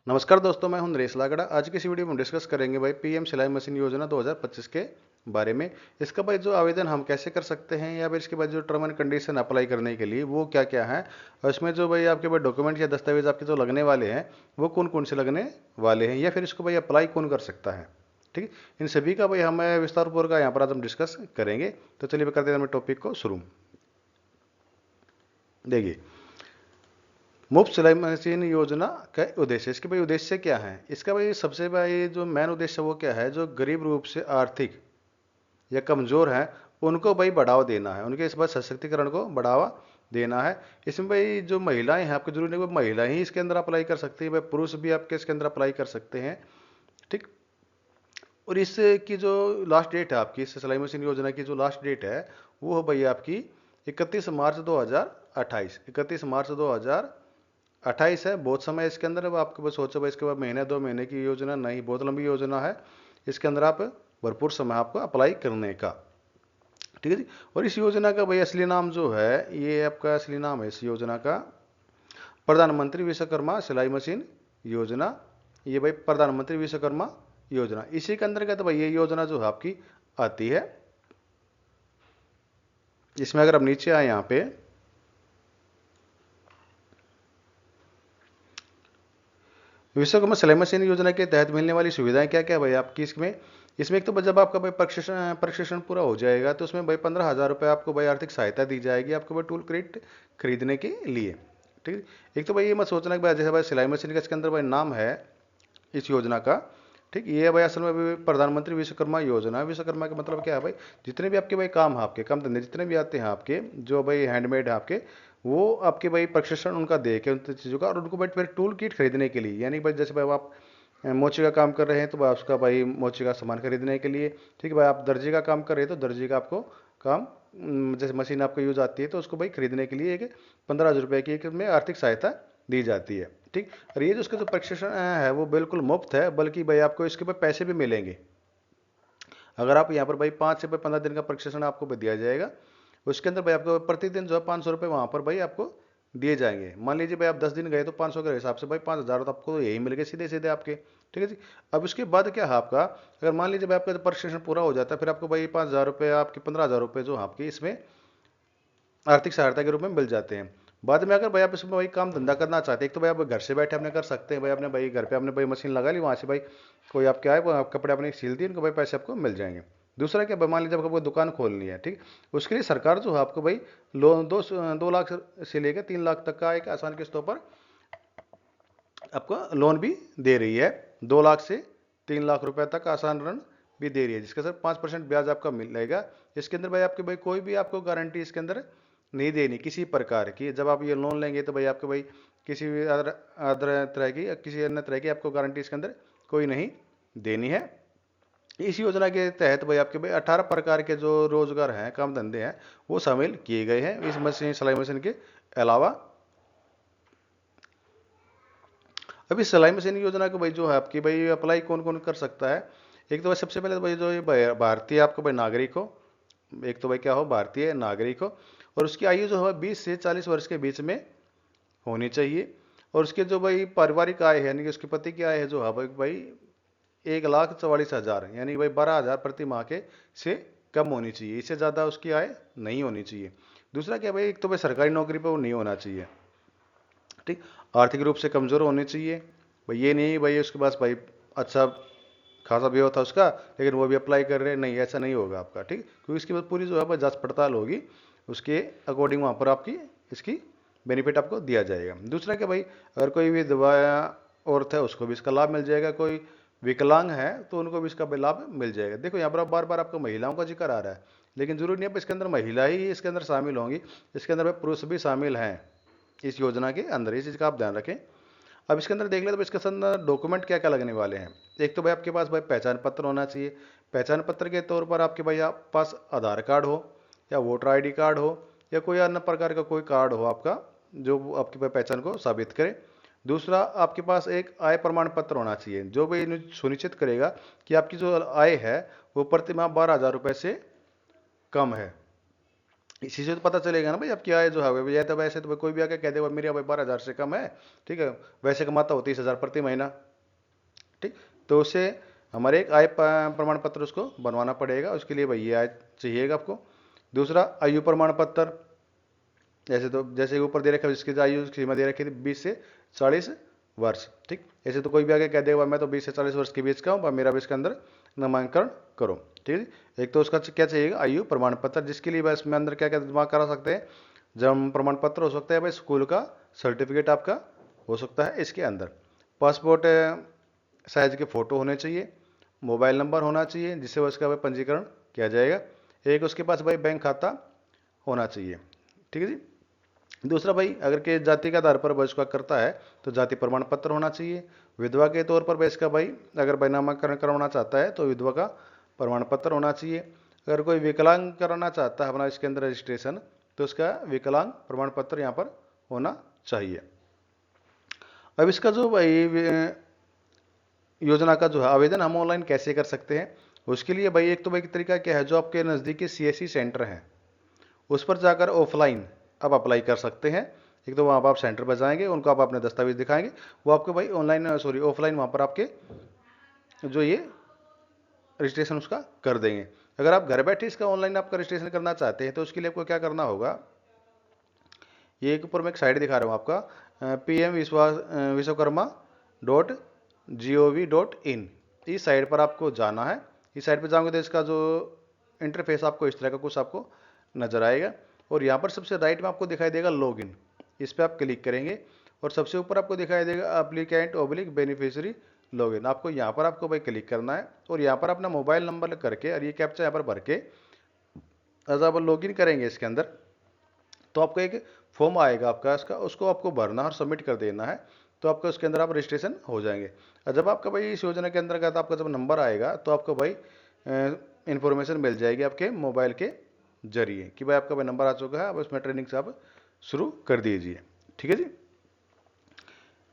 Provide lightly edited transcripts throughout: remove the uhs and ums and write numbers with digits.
नमस्कार दोस्तों, मैं हूं नरेश लागड़ा। आज की इस वीडियो में हम डिस्कस करेंगे भाई पीएम सिलाई मशीन योजना 2025 के बारे में। इसका भाई जो आवेदन हम कैसे कर सकते हैं या फिर इसके बाद जो टर्म एंड कंडीशन अप्लाई करने के लिए वो क्या क्या है, और इसमें जो भाई आपके पास डॉक्यूमेंट या दस्तावेज आपके जो लगने वाले हैं वो कौन कौन से लगने वाले हैं, या फिर इसको भाई अप्लाई कौन कर सकता है। ठीक है, इन सभी का भाई हम विस्तारपूर्वक यहाँ पर आज हम डिस्कस करेंगे। तो चलिए करते हैं टॉपिक को शुरू। देखिए, मुफ्त सिलाई मशीन योजना का उद्देश्य, इसके भाई उद्देश्य क्या है। इसका भाई सबसे भाई जो मेन उद्देश्य वो क्या है, जो गरीब रूप से आर्थिक या कमजोर हैं उनको भाई बढ़ावा देना है, उनके इस बार सशक्तिकरण को बढ़ावा देना है। इसमें भाई जो महिलाएं हैं, आपको जरूरी नहीं वो महिला ही इसके अंदर अप्लाई कर सकती है, भाई पुरुष भी आपके इसके अंदर अप्लाई कर सकते हैं। ठीक। और इसकी जो लास्ट डेट है आपकी, इस सिलाई मशीन योजना की जो लास्ट डेट है वो है भाई आपकी 31 मार्च 2028। 31 मार्च 2028 है। बहुत समय इसके अंदर। अब आपके पास सोचो भाई इसके बाद महीने 2 महीने की योजना नहीं, बहुत लंबी योजना है। इसके अंदर आप भरपूर समय आपको अप्लाई करने का। ठीक है जी। और इस योजना का भाई असली नाम जो है, ये आपका असली नाम है इस योजना का प्रधानमंत्री विश्वकर्मा सिलाई मशीन योजना। ये भाई प्रधानमंत्री विश्वकर्मा योजना, इसी के अंतर्गत भाई ये योजना जो है आपकी आती है। इसमें अगर आप नीचे आए यहाँ पे, विश्वकर्मा सिलाई मशीन योजना के तहत मिलने वाली सुविधाएं क्या क्या भाई आपकी इसमें। इसमें एक तो जब आपका भाई प्रशिक्षण पूरा हो जाएगा तो उसमें भाई 15,000 रुपये आपको भाई आर्थिक सहायता दी जाएगी आपको भाई टूल किट खरीदने के लिए। ठीक है। एक तो भाई ये मत सोचना कि भाई जैसे भाई सिलाई मशीन का इसके अंदर भाई नाम है इस योजना का। ठीक, ये भाई असल में भी प्रधानमंत्री विश्वकर्मा योजना। विश्वकर्मा का मतलब क्या है भाई, जितने भी आपके भाई काम है, आपके काम धंधे जितने भी आते हैं आपके, जो भाई हैंडमेड है आपके, वो आपके भाई प्रशिक्षण उनका दे के उन चीज़ों का, और उनको भाई फिर टूल किट खरीदने के लिए, यानी भाई जैसे भाई आप मोची का काम कर रहे हैं तो भाई उसका भाई मोची का सामान खरीदने के लिए। ठीक है भाई, आप दर्जी का काम कर रहे हैं तो दर्जी का आपको काम, जैसे मशीन आपको यूज आती है तो उसको भाई खरीदने के लिए एक 15,000 रुपये की एक में आर्थिक सहायता दी जाती है। ठीक। और ये जो उसका जो प्रशिक्षण है वो बिल्कुल मुफ्त है, बल्कि भाई आपको इसके ऊपर पैसे भी मिलेंगे। अगर आप यहाँ पर भाई 5 से 15 दिन का प्रशिक्षण आपको दिया जाएगा, उसके अंदर भाई आपको प्रतिदिन जो है 500 रुपये वहाँ पर भाई आपको दिए जाएंगे। मान लीजिए भाई आप 10 दिन गए तो 500 के हिसाब से भाई 5,000 तो आपको यही मिल गए सीधे सीधे आपके। ठीक है जी। अब इसके बाद क्या है आपका, अगर मान लीजिए भाई आपका प्रशिक्षण पूरा हो जाता है, फिर आपको भाई 5,000 रुपये, आपके 15,000 रुपये जो आपके इसमें आर्थिक सहायता के रूप में मिल जाते हैं। बाद में अगर भाई आप इसमें भाई काम धंधा करना चाहते हैं, एक तो भाई आप घर से बैठे अपने कर सकते हैं, भाई अपने भाई घर पे अपने भाई मशीन लगा ली, वहाँ से भाई कोई आपके आए वो आप कपड़े अपने सील दिए, उनको भाई पैसे आपको मिल जाएंगे। दूसरा क्या, मान लीजिए आपको कोई दुकान खोलनी है, ठीक, उसके लिए सरकार जो है आपको भाई लोन 2 लाख से लेकर 3 लाख तक का एक आसान किस्तों पर आपको लोन भी दे रही है। 2 लाख से 3 लाख रुपए तक आसान ऋण भी दे रही है, जिसका सर 5% ब्याज आपका मिलेगा। इसके अंदर भाई आपके भाई कोई भी आपको गारंटी इसके अंदर नहीं देनी किसी प्रकार की। जब आप ये लोन लेंगे तो भाई आपके भाई किसी भी अदर तरह की, किसी अन्य तरह की आपको गारंटी इसके अंदर कोई नहीं देनी है। इस योजना के तहत भाई आपके भाई 18 प्रकार के जो रोजगार हैं, काम धंधे हैं, वो शामिल किए गए हैं इस मशीन सिलाई मशीन के अलावा। अभी सिलाई मशीन योजना को भाई जो है आपकी भाई अप्लाई कौन कौन कर सकता है। एक तो भाई सबसे पहले तो भाई जो ये भारतीय आपको भाई नागरिक हो, एक तो भाई क्या हो, भारतीय नागरिक हो, और उसकी आयु जो है 20 से 40 वर्ष के बीच में होनी चाहिए। और उसके जो भाई पारिवारिक आय है, यानी कि उसके पति की आय है जो है भाई 1,44,000, यानी भाई 12,000 प्रति माह के से कम होनी चाहिए, इससे ज़्यादा उसकी आय नहीं होनी चाहिए। दूसरा क्या भाई, एक तो भाई सरकारी नौकरी पर वो नहीं होना चाहिए। ठीक। आर्थिक रूप से कमज़ोर होने चाहिए भाई, ये नहीं भाई उसके पास भाई अच्छा खासा भी होता उसका लेकिन वो भी अप्लाई कर रहे हैं, नहीं ऐसा नहीं होगा आपका। ठीक, क्योंकि इसकी पूरी जो है जांच पड़ताल होगी, उसके अकॉर्डिंग वहाँ पर आपकी इसकी बेनिफिट आपको दिया जाएगा। दूसरा क्या भाई, अगर कोई भी विधवा औरत है उसको भी इसका लाभ मिल जाएगा, कोई विकलांग है तो उनको भी इसका लाभ मिल जाएगा। देखो यहाँ पर बार बार आपको महिलाओं का जिक्र आ रहा है, लेकिन जरूरी नहीं है इसके अंदर महिला ही इसके अंदर शामिल होंगी, इसके अंदर भाई पुरुष भी शामिल हैं इस योजना के अंदर, इस चीज़ का आप ध्यान रखें। अब इसके अंदर देख ले तो इसके अंदर डॉक्यूमेंट क्या क्या लगने वाले हैं। एक तो भाई आपके पास भाई पहचान पत्र होना चाहिए। पहचान पत्र के तौर पर आपके भाई आप पास आधार कार्ड हो, या वोटर आईडी कार्ड हो, या कोई अन्य प्रकार का कोई कार्ड हो आपका जो आपकी भाई पहचान को साबित करे। दूसरा, आपके पास एक आय प्रमाण पत्र होना चाहिए जो भाई सुनिश्चित करेगा कि आपकी जो आय है वो प्रति माह 12,000 रुपये से कम है। इसी से तो पता चलेगा ना भाई आपकी आय जो है भाई, तो वैसे तो भाई कोई भी आके कह दे भाई मेरी आय 12,000 से कम है, ठीक है, वैसे कमाता हो 30,000 प्रति महीना, ठीक, तो उसे हमारे एक आय प्रमाण पत्र उसको बनवाना पड़ेगा, उसके लिए भाई ये आय चाहिएगा आपको। दूसरा आयु प्रमाण पत्र, जैसे ऊपर दे रखा है इसकी आयु सीमा दे रखी थी 20 से 40 वर्ष, ठीक, ऐसे तो कोई भी आगे कह देगा मैं तो 20 से 40 वर्ष के बीच का हूँ, मेरा भी इसके अंदर नामांकन करो, ठीक है। एक तो उसका क्या चाहिएगा आयु प्रमाण पत्र, जिसके लिए बस इसमें अंदर क्या क्या जमा करा सकते हैं, जन्म प्रमाण पत्र हो सकता है भाई, स्कूल का सर्टिफिकेट आपका हो सकता है इसके अंदर, पासपोर्ट साइज के फोटो होने चाहिए, मोबाइल नंबर होना चाहिए जिससे उसका भाई पंजीकरण किया जाएगा, एक उसके पास भाई बैंक खाता होना चाहिए, ठीक है जी। दूसरा भाई अगर के जाति के आधार पर वह इसका करता है तो जाति प्रमाण पत्र होना चाहिए। विधवा के तौर पर वह इसका भाई अगर भाई नामांकन करवाना चाहता है तो विधवा का प्रमाण पत्र होना चाहिए। अगर कोई विकलांग कराना चाहता है अपना इसके अंदर रजिस्ट्रेशन तो उसका विकलांग प्रमाण पत्र यहाँ पर होना चाहिए। अब इसका जो भाई योजना का जो है आवेदन हम ऑनलाइन कैसे कर सकते हैं, उसके लिए भाई एक तो भाई तरीका क्या है, जो आपके नज़दीकी सीएससी सेंटर हैं उस पर जाकर ऑफलाइन आप अप्लाई कर सकते हैं। एक तो वहाँ पर आप सेंटर पर जाएंगे, उनको आप अपने दस्तावेज दिखाएंगे, वो आपको भाई ऑनलाइन सॉरी ऑफलाइन वहाँ पर आपके जो ये रजिस्ट्रेशन उसका कर देंगे। अगर आप घर बैठे इसका ऑनलाइन आपका रजिस्ट्रेशन करना चाहते हैं तो उसके लिए आपको क्या करना होगा, ये एक ऊपर में एक साइट दिखा रहा हूँ आपका pm विश्वकर्मा.gov.in, इस साइट पर आपको जाना है। इस साइट पर जाओगे तो इसका जो इंटरफेस आपको इस तरह का कुछ आपको नजर आएगा और यहाँ पर सबसे राइट में आपको दिखाई देगा लॉगिन, इस पर आप क्लिक करेंगे और सबसे ऊपर आपको दिखाई देगा एप्लीकेंट ओब्लिक बेनिफिशियरी लॉगिन, आपको यहाँ पर आपको भाई क्लिक करना है और यहाँ पर अपना मोबाइल नंबर करके और ये कैप्चा यहाँ पर भर के जब आप लॉगिन करेंगे इसके अंदर तो आपको एक फॉर्म आएगा आपका इसका, उसको आपको भरना और सबमिट कर देना है, तो आपका उसके अंदर आप रजिस्ट्रेशन हो जाएंगे। और जब आपका भाई इस योजना के अंतर्गत आपका जब नंबर आएगा तो आपको भाई इंफॉर्मेशन मिल जाएगी आपके मोबाइल के जरिए कि भाई आपका भाई नंबर आ चुका है, अब उसमें ट्रेनिंग से आप शुरू कर दीजिए, ठीक है जी।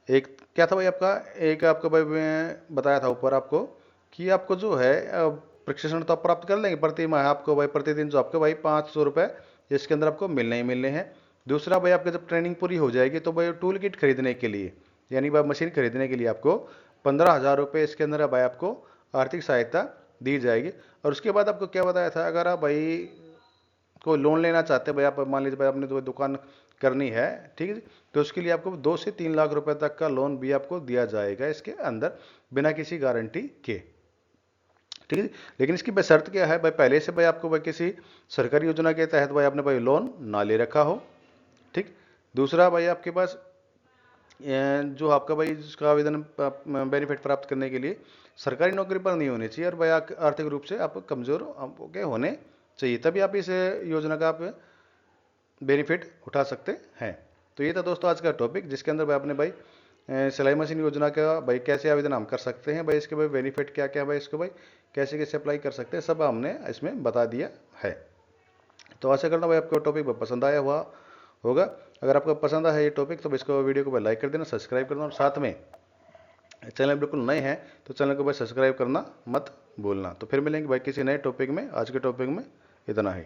एक क्या था भाई आपका, एक आपका भाई मैं बताया था ऊपर आपको कि आपको जो है प्रशिक्षण तो आप प्राप्त कर लेंगे प्रति माह, आपको भाई प्रतिदिन जो आपको भाई 500 रुपये इसके अंदर आपको मिलने ही मिलने हैं। दूसरा भाई आपका जब ट्रेनिंग पूरी हो जाएगी तो भाई टूल किट खरीदने के लिए यानी भाई मशीन खरीदने के लिए आपको 15,000 रुपये इसके अंदर भाई आपको आर्थिक सहायता दी जाएगी। और उसके बाद आपको क्या बताया था, अगर आप भाई कोई लोन लेना चाहते हैं भाई, आप मान लीजिए भाई आपने तो दुकान करनी है, ठीक है, तो उसके लिए आपको 2 से 3 लाख रुपए तक का लोन भी आपको दिया जाएगा इसके अंदर बिना किसी गारंटी के, ठीक है। लेकिन इसकी भाई शर्त क्या है भाई, पहले से भाई आपको भाई किसी सरकारी योजना के तहत भाई आपने भाई लोन ना ले रखा हो, ठीक। दूसरा भाई आपके पास जो आपका भाई जिसका आवेदन बेनिफिट प्राप्त करने के लिए सरकारी नौकरी पर नहीं होनी चाहिए और भाई आर्थिक रूप से आप कमजोर के होने चाहिए, तभी आप इस योजना का आप बेनिफिट उठा सकते हैं। तो ये था दोस्तों आज का टॉपिक, जिसके अंदर भाई आपने भाई सिलाई मशीन योजना का भाई कैसे आवेदन हम कर सकते हैं, भाई इसके भाई बेनिफिट क्या क्या है, भाई इसको भाई कैसे कैसे अप्लाई कर सकते हैं, सब हमने इसमें बता दिया है। तो आशा करता हूँ भाई आपको टॉपिक पसंद आया हुआ होगा। अगर आपको पसंद आया ये टॉपिक तो इसको वीडियो को भाई लाइक कर देना, सब्सक्राइब कर देना और साथ में चैनल बिल्कुल नए हैं तो चैनल को भाई सब्सक्राइब करना मत भूलना। तो फिर मिलेंगे भाई किसी नए टॉपिक में, आज के टॉपिक में इतना ही।